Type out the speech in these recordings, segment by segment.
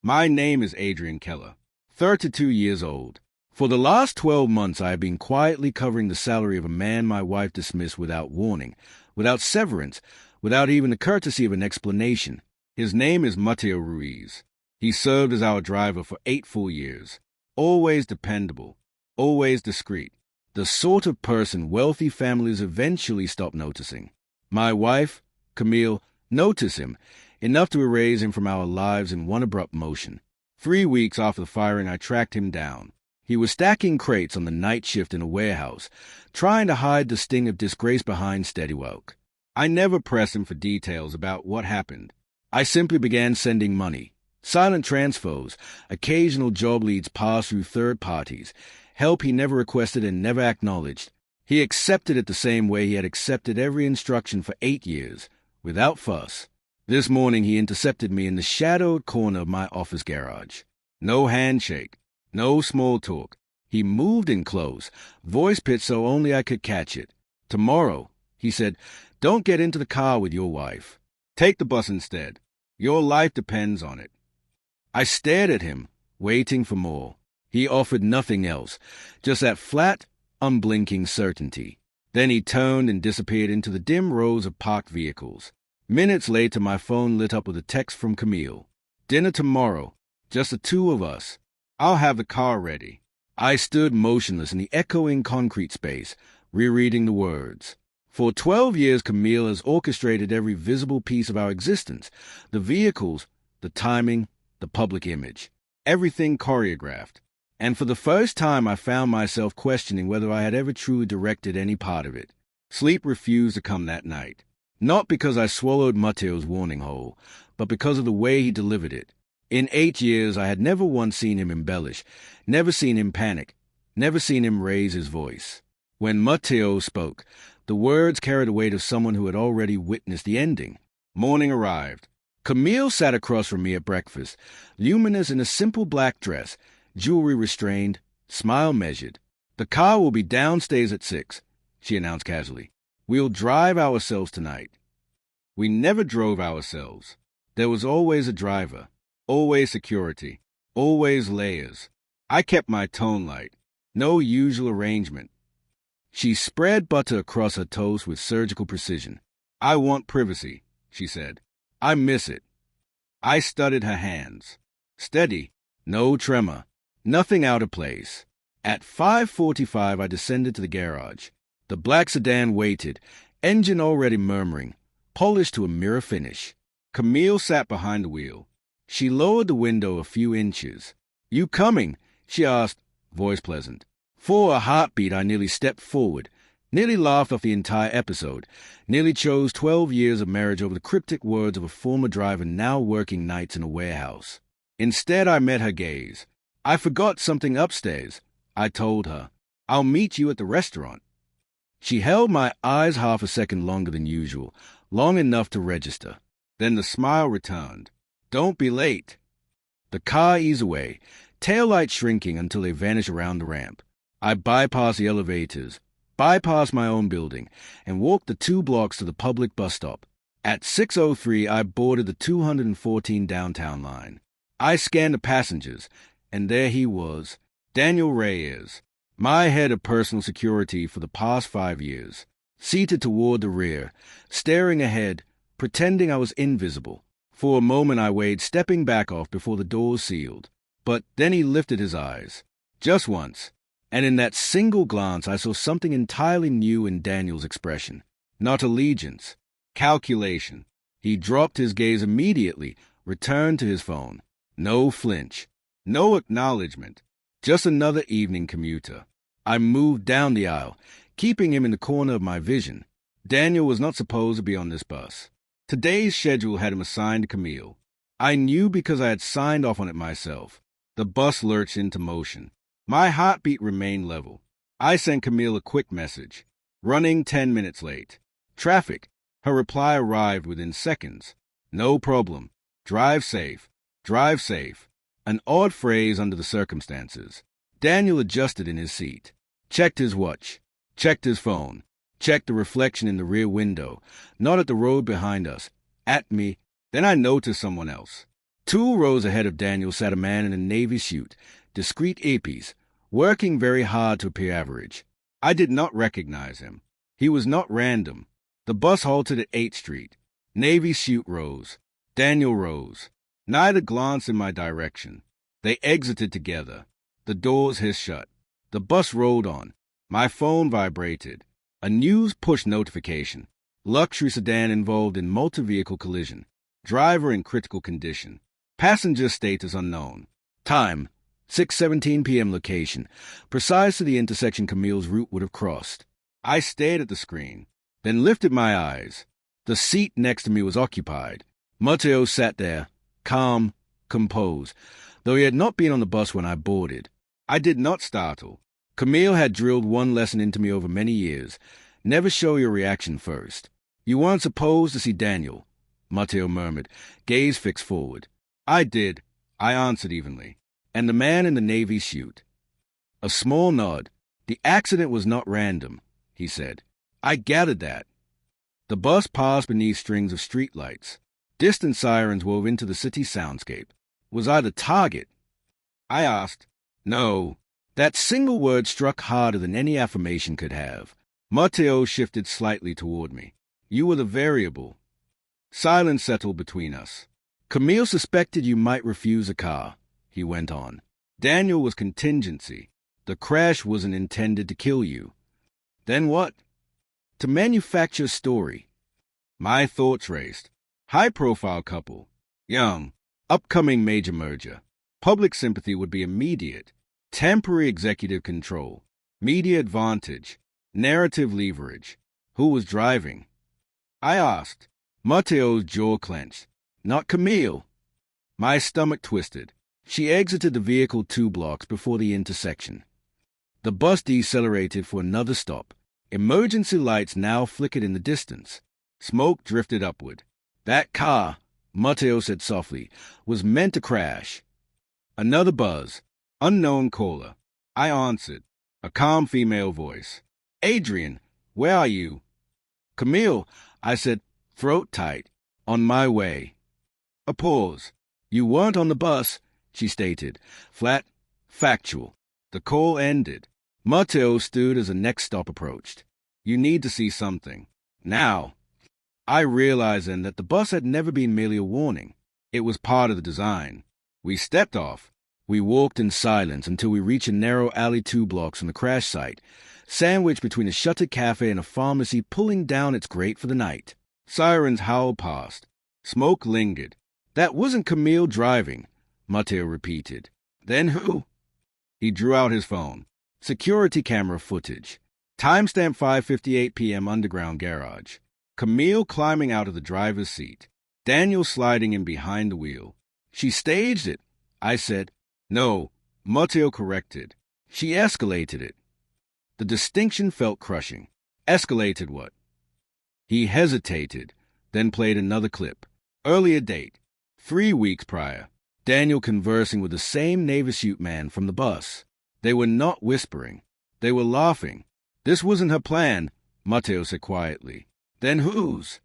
My name is Adrian Keller, 32 years old. For the last 12 months, I have been quietly covering the salary of a man my wife dismissed without warning, without severance, without even the courtesy of an explanation. His name is Mateo Ruiz. He served as our driver for 8 full years. Always dependable, always discreet. The sort of person wealthy families eventually stop noticing. My wife, Camille, noticed him, enough to erase him from our lives in one abrupt motion. 3 weeks after the firing, I tracked him down. He was stacking crates on the night shift in a warehouse, trying to hide the sting of disgrace behind steady work. I never pressed him for details about what happened. I simply began sending money. Silent transfers, occasional job leads passed through third parties, help he never requested and never acknowledged. He accepted it the same way he had accepted every instruction for 8 years, without fuss. This morning he intercepted me in the shadowed corner of my office garage. No handshake, no small talk. He moved in close, voice pitched so only I could catch it. "Tomorrow," he said, "don't get into the car with your wife. Take the bus instead. Your life depends on it." I stared at him, waiting for more. He offered nothing else, just that flat, unblinking certainty. Then he turned and disappeared into the dim rows of parked vehicles. Minutes later, my phone lit up with a text from Camille. "Dinner tomorrow, just the two of us. I'll have the car ready." I stood motionless in the echoing concrete space, rereading the words. For 12 years, Camille has orchestrated every visible piece of our existence, the vehicles, the timing, the public image, everything choreographed. And for the first time, I found myself questioning whether I had ever truly directed any part of it. Sleep refused to come that night. Not because I swallowed Mateo's warning whole, but because of the way he delivered it. In 8 years, I had never once seen him embellish, never seen him panic, never seen him raise his voice. When Mateo spoke, the words carried the weight of someone who had already witnessed the ending. Morning arrived. Camille sat across from me at breakfast, luminous in a simple black dress, jewelry restrained, smile measured. "The car will be downstairs at 6, she announced casually. "We'll drive ourselves tonight." We never drove ourselves. There was always a driver, always security, always layers. I kept my tone light. No usual arrangement. She spread butter across her toast with surgical precision. "I want privacy," she said. "I miss it." I studied her hands. Steady, no tremor, nothing out of place. At 5:45, I descended to the garage. The black sedan waited, engine already murmuring, polished to a mirror finish. Camille sat behind the wheel. She lowered the window a few inches. "You coming?" she asked, voice pleasant. For a heartbeat, I nearly stepped forward, nearly laughed off the entire episode, nearly chose 12 years of marriage over the cryptic words of a former driver now working nights in a warehouse. Instead, I met her gaze. "I forgot something upstairs," I told her. "I'll meet you at the restaurant." She held my eyes half a second longer than usual, long enough to register. Then the smile returned. "Don't be late." The car eased away, taillights shrinking until they vanished around the ramp. I bypassed the elevators, bypassed my own building, and walked the 2 blocks to the public bus stop. At 6:03, I boarded the 214 downtown line. I scanned the passengers, and there he was, Daniel Reyes, my head of personal security for the past 5 years, seated toward the rear, staring ahead, pretending I was invisible. For a moment I weighed stepping back off before the doors sealed. But then he lifted his eyes. Just once. And in that single glance I saw something entirely new in Daniel's expression. Not allegiance. Calculation. He dropped his gaze immediately, returned to his phone. No flinch. No acknowledgement. Just another evening commuter. I moved down the aisle, keeping him in the corner of my vision. Daniel was not supposed to be on this bus. Today's schedule had him assigned to Camille. I knew because I had signed off on it myself. The bus lurched into motion. My heartbeat remained level. I sent Camille a quick message. "Running 10 minutes late. Traffic." Her reply arrived within seconds. "No problem. Drive safe. Drive safe." An odd phrase under the circumstances. Daniel adjusted in his seat, checked his watch, checked his phone, checked the reflection in the rear window, not at the road behind us, at me. Then I noticed someone else. 2 rows ahead of Daniel sat a man in a navy suit, discreet earpiece, working very hard to appear average. I did not recognize him. He was not random. The bus halted at 8th Street. Navy suit rose. Daniel rose. Neither glanced in my direction. They exited together. The doors hissed shut. The bus rolled on. My phone vibrated. A news push notification. Luxury sedan involved in multi-vehicle collision. Driver in critical condition. Passenger status unknown. Time, 6:17 p.m. Location, precise to the intersection Camille's route would have crossed. I stared at the screen, then lifted my eyes. The seat next to me was occupied. Matteo sat there, calm, composed, though he had not been on the bus when I boarded. I did not startle. Camille had drilled one lesson into me over many years. Never show your reaction first. You weren't supposed to see Daniel, Matteo murmured, gaze fixed forward. I did, I answered evenly. And the man in the navy suit. A small nod. The accident was not random, he said. I gathered that. The bus passed beneath strings of streetlights. Distant sirens wove into the city soundscape. Was I the target? I asked. No. That single word struck harder than any affirmation could have. Matteo shifted slightly toward me. You were the variable. Silence settled between us. Camille suspected you might refuse a car, he went on. Daniel was contingency. The crash wasn't intended to kill you. Then what? To manufacture a story. My thoughts raced. High-profile couple. Young. Upcoming major merger. Public sympathy would be immediate. Temporary executive control. Media advantage. Narrative leverage. Who was driving? I asked. Matteo's jaw clenched. Not Camille. My stomach twisted. She exited the vehicle 2 blocks before the intersection. The bus decelerated for another stop. Emergency lights now flickered in the distance. Smoke drifted upward. That car, Matteo said softly, was meant to crash. Another buzz. Unknown caller. I answered. A calm female voice. Adrian, where are you? Camille, I said, throat tight. On my way. A pause. You weren't on the bus, she stated. Flat, factual. The call ended. Matteo stood as the next stop approached. You need to see something. Now. I realized then that the bus had never been merely a warning. It was part of the design. We stepped off. We walked in silence until we reached a narrow alley 2 blocks from the crash site, sandwiched between a shuttered cafe and a pharmacy pulling down its grate for the night. Sirens howled past. Smoke lingered. That wasn't Camille driving, Matteo repeated. Then who? He drew out his phone. Security camera footage. Timestamp 5:58 p.m. underground garage. Camille climbing out of the driver's seat. Daniel sliding in behind the wheel. She staged it, I said. No, Matteo corrected. She escalated it. The distinction felt crushing. Escalated what? He hesitated, then played another clip. Earlier date. 3 weeks prior. Daniel conversing with the same navy suit man from the bus. They were not whispering. They were laughing. This wasn't her plan, Matteo said quietly. Then whose?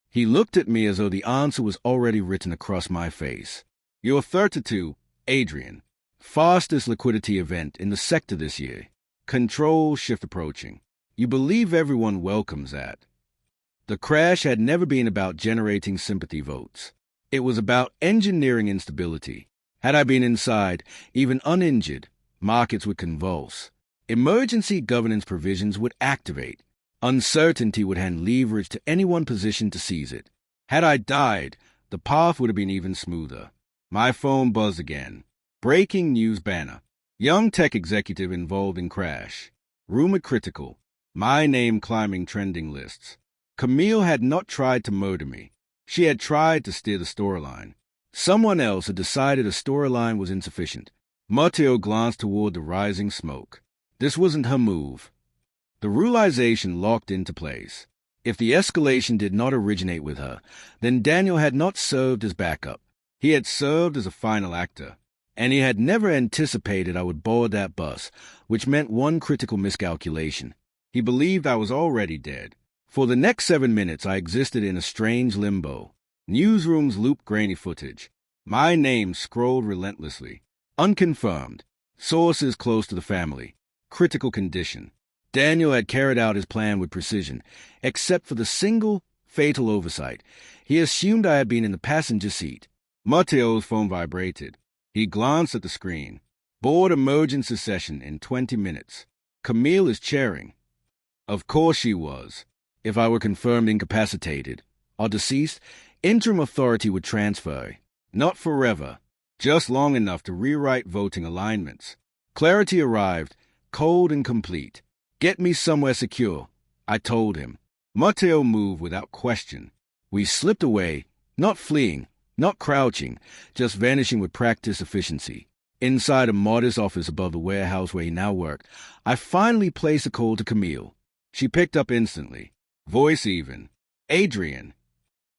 He looked at me as though the answer was already written across my face. You're 32, Adrian. Fastest liquidity event in the sector this year. Control shift approaching. You believe everyone welcomes that. The crash had never been about generating sympathy votes. It was about engineering instability. Had I been inside, even uninjured, markets would convulse. Emergency governance provisions would activate. Uncertainty would hand leverage to anyone positioned to seize it. Had I died, the path would have been even smoother. My phone buzzed again. Breaking news banner. Young tech executive involved in crash. Rumored critical. My name climbing trending lists. Camille had not tried to murder me. She had tried to steer the storyline. Someone else had decided a storyline was insufficient. Matteo glanced toward the rising smoke. This wasn't her move. The realization locked into place. If the escalation did not originate with her, then Daniel had not served as backup. He had served as a final actor. And he had never anticipated I would board that bus, which meant one critical miscalculation. He believed I was already dead. For the next 7 minutes, I existed in a strange limbo. Newsrooms looped grainy footage. My name scrolled relentlessly. Unconfirmed. Sources close to the family. Critical condition. Daniel had carried out his plan with precision, except for the single fatal oversight. He assumed I had been in the passenger seat. Matteo's phone vibrated. He glanced at the screen. Board emergency session in 20 minutes. Camille is chairing. Of course she was. If I were confirmed incapacitated or deceased, interim authority would transfer. Not forever, just long enough to rewrite voting alignments. Clarity arrived, cold and complete. Get me somewhere secure, I told him. Matteo moved without question. We slipped away, not fleeing, not crouching, just vanishing with practiced efficiency. Inside a modest office above the warehouse where he now worked, I finally placed a call to Camille. She picked up instantly, voice even. Adrian.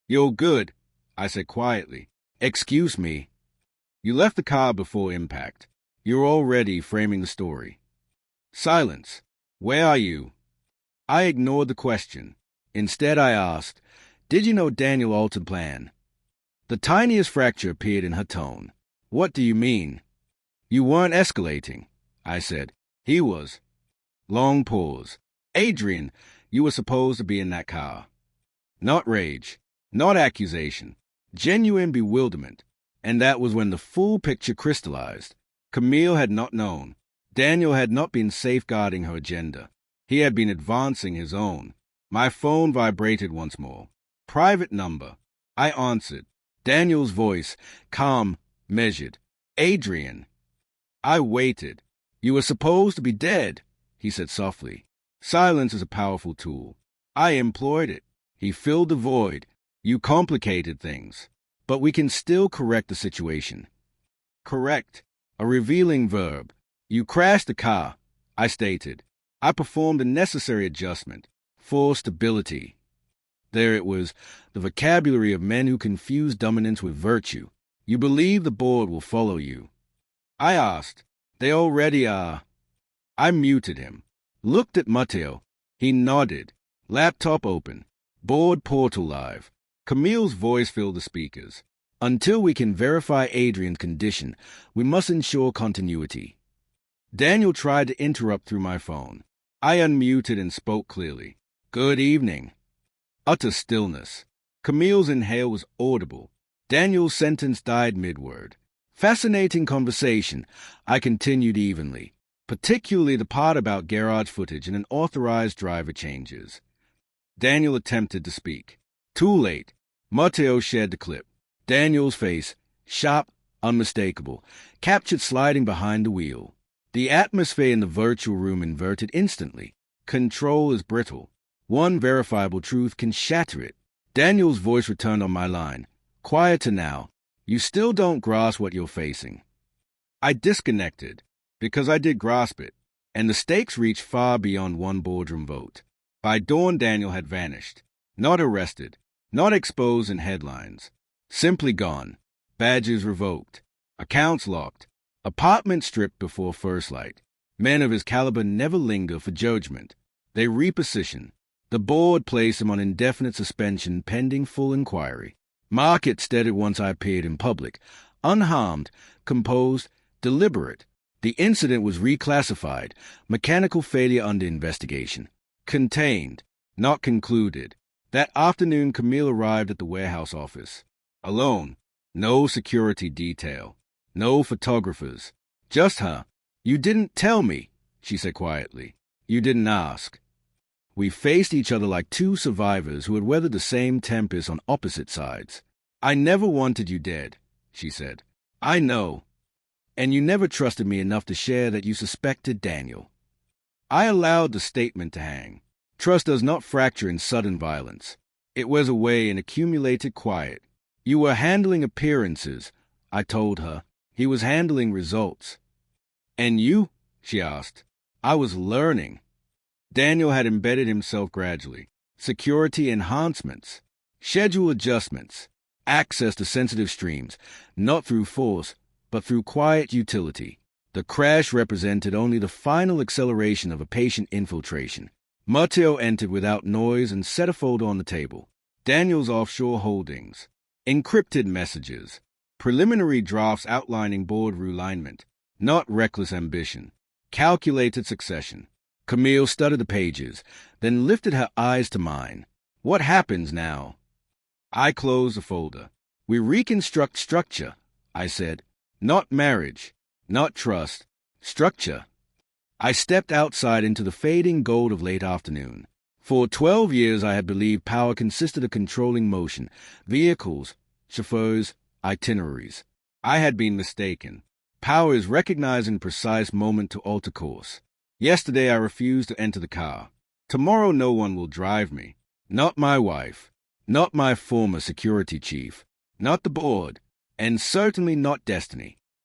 You're good, I said quietly. Excuse me. You left the car before impact. You're already framing the story. Silence. Where are you? I ignored the question. Instead, I asked, did you know Daniel altered plan? The tiniest fracture appeared in her tone. What do you mean? You weren't escalating, I said. He was. Long pause. Adrian, you were supposed to be in that car. Not rage, not accusation, genuine bewilderment. And that was when the full picture crystallized. Camille had not known. Daniel had not been safeguarding her agenda. He had been advancing his own. My phone vibrated once more. Private number. I answered. Daniel's voice, calm, measured. Adrian. I waited. You were supposed to be dead, he said softly. Silence is a powerful tool. I employed it. He filled the void. You complicated things. But we can still correct the situation. Correct. A revealing verb. You crashed the car, I stated. I performed the necessary adjustment. For stability. There it was, the vocabulary of men who confuse dominance with virtue. You believe the board will follow you. I asked. They already are. I muted him. Looked at Matteo. He nodded. Laptop open. Board portal live. Camille's voice filled the speakers. Until we can verify Adrian's condition, we must ensure continuity. Daniel tried to interrupt through my phone. I unmuted and spoke clearly. Good evening. Utter stillness. Camille's inhale was audible. Daniel's sentence died mid-word. Fascinating conversation, I continued evenly, particularly the part about garage footage and an authorized driver changes. Daniel attempted to speak. Too late. Matteo shared the clip. Daniel's face, sharp, unmistakable, captured sliding behind the wheel. The atmosphere in the virtual room inverted instantly. Control is brittle. One verifiable truth can shatter it. Daniel's voice returned on my line. Quieter now. You still don't grasp what you're facing. I disconnected, because I did grasp it, and the stakes reached far beyond one boardroom vote. By dawn, Daniel had vanished. Not arrested, not exposed in headlines. Simply gone. Badges revoked. Accounts locked. Apartment stripped before first light. Men of his caliber never linger for judgment. They reposition. The board placed him on indefinite suspension pending full inquiry. Market steadied once I appeared in public. Unharmed, composed, deliberate. The incident was reclassified. Mechanical failure under investigation. Contained, not concluded. That afternoon, Camille arrived at the warehouse office. Alone. No security detail. No photographers. Just her. You didn't tell me, she said quietly. You didn't ask. We faced each other like two survivors who had weathered the same tempest on opposite sides. I never wanted you dead, she said. I know. And you never trusted me enough to share that you suspected Daniel. I allowed the statement to hang. Trust does not fracture in sudden violence. It wears away in accumulated quiet. You were handling appearances, I told her. He was handling results. And you? She asked. I was learning. Daniel had embedded himself gradually. Security enhancements, schedule adjustments, access to sensitive streams, not through force, but through quiet utility. The crash represented only the final acceleration of a patient infiltration. Matteo entered without noise and set a folder on the table. Daniel's offshore holdings. Encrypted messages. Preliminary drafts outlining board realignment, not reckless ambition. Calculated succession. Camille studied the pages, then lifted her eyes to mine. What happens now? I closed the folder. We reconstruct structure, I said. Not marriage, not trust. Structure. I stepped outside into the fading gold of late afternoon. For 12 years I had believed power consisted of controlling motion, vehicles, chauffeurs, itineraries. I had been mistaken. Power is recognizing precise moment to alter course. Yesterday I refused to enter the car. Tomorrow no one will drive me. Not my wife. Not my former security chief. Not the board. And certainly not destiny.